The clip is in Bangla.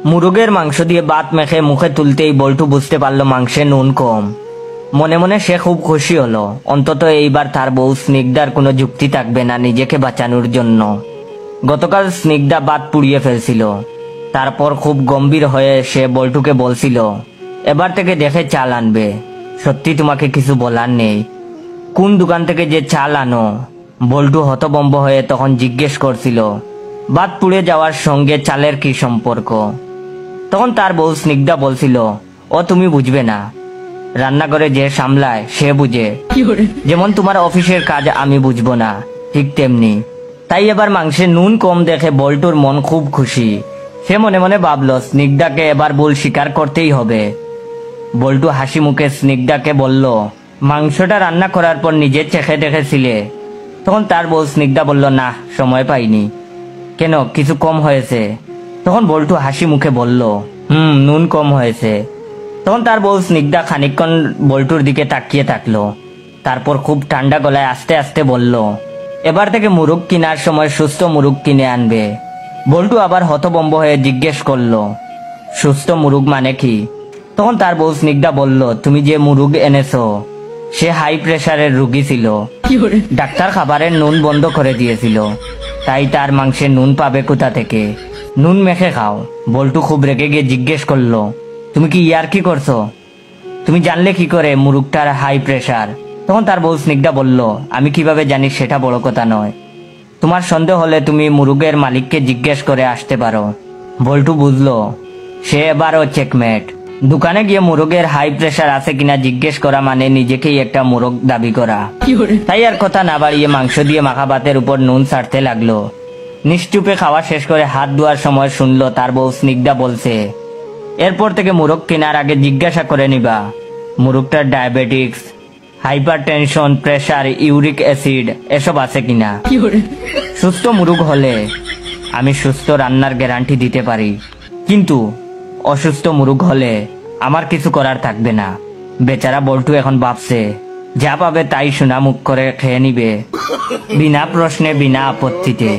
মুরগের মাংস দিয়ে ভাত মেখে মুখে তুলতেই বল্টু বুঝতে পারলো মাংসে নুন কম। মনে মনে সে খুব খুশি হলো, অন্তত এইবার তার বউ স্নিগ্ধার কোনো যুক্তি থাকবে না নিজেকে বাঁচানোর জন্য। গতকাল স্নিগ্ধা ভাত পুড়িয়ে ফেলছিল, তারপর খুব গম্ভীর হয়ে সে বল্টুকে বলছিল এবার থেকে দেখে চাল আনবে, সত্যি তোমাকে কিছু বলার নেই। কোন দোকান থেকে যে চাল আনো? বল্টু হতভম্ব হয়ে তখন জিজ্ঞেস করছিল ভাত পুড়ে যাওয়ার সঙ্গে চালের কি সম্পর্ক। তখন তার বউ স্নিগ্ধা বলছিল ও তুমি বুঝবে না, রান্নাঘরে যে সামলায় সে বুঝে, যেমন তোমার অফিসের কাজ আমি বুঝবো না ঠিক তেমনি। তাই এবার মাংসে নুন কম দেখে বল্টুর মন খুব খুশি। সে মনে মনে ভাবলো স্নিগ্ধাকে এবার ভুল স্বীকার করতেই হবে। বল্টু হাসি মুখে স্নিগ্ধাকে বলল মাংসটা রান্না করার পর নিজে চেখে দেখেছিলে? তখন তার বউ স্নিগ্ধা বলল না, সময় পাইনি। কেন, কিছু কম হয়েছে? তখন বল্টু হাসি মুখে বলল নুন কম হয়েছে। তখন তার বউ স্নিগ্ধা খানিকক্ষণ বল্টুর দিকে তাকিয়ে থাকলো, তারপর খুব ঠান্ডা গলায় আস্তে আস্তে বলল এবার থেকে মুরগ কেনার সময় সুস্থ মুরগ কিনে আনবে। বল্টু আবার হতভম্ব হয়ে জিজ্ঞেস করলো সুস্থ মুরগ মানে কি? তখন তার বউ স্নিগ্ধা বলল তুমি যে মুরগ এনেছো সে হাই প্রেসারের রোগী ছিল, ডাক্তার খাবারের নুন বন্ধ করে দিয়েছিল, তাই তার মাংসে নুন পাবে কোথা থেকে? নুন মেখে খাও। বল্টু খুব রেগে গিয়ে জিজ্ঞেস করলো তুমি কি ইয়ার্কি করছো? তুমি জানলে কি করে মুরগটার হাই প্রেসার? তখন তার বউ স্নিগ্ধা বলল আমি কিভাবে জানি সেটা বড় কথা নয়, তোমার সন্দেহ হলে তুমি মুরগের মালিককে জিজ্ঞেস করে আসতে পারো। বল্টু বুঝলো সে এবারও চেকমেট। দোকানে গিয়ে মুরগের হাই প্রেসার আছে কিনা জিজ্ঞেস করা মানে নিজেকেই একটা মুরগ দাবি করা। তাই আর কথা না বাড়িয়ে মাংস দিয়ে মাখা ভাতের উপর নুন ছাড়তে লাগলো। নিশ্চুপে খাওয়া শেষ করে হাত ধোয়ার সময় শুনলো তার বউ স্নিগ্ধা বলছে এরপর থেকে মুরগ কেনার আগে জিজ্ঞাসা করে নিবা মুরগটার diabetics, hypertension, pressure, uric acid এসব আছে কিনা। সুস্থ মুরগ হলে আমি সুস্থ রান্নার গ্যারান্টি দিতে পারি, কিন্তু অসুস্থ মুরগ হলে আমার কিছু করার থাকবে না। বেচারা বল্টু এখন ভাবছে যা পাবে তাই সোনা মুখ করে খেয়ে নিবে, বিনা প্রশ্নে বিনা আপত্তিতে।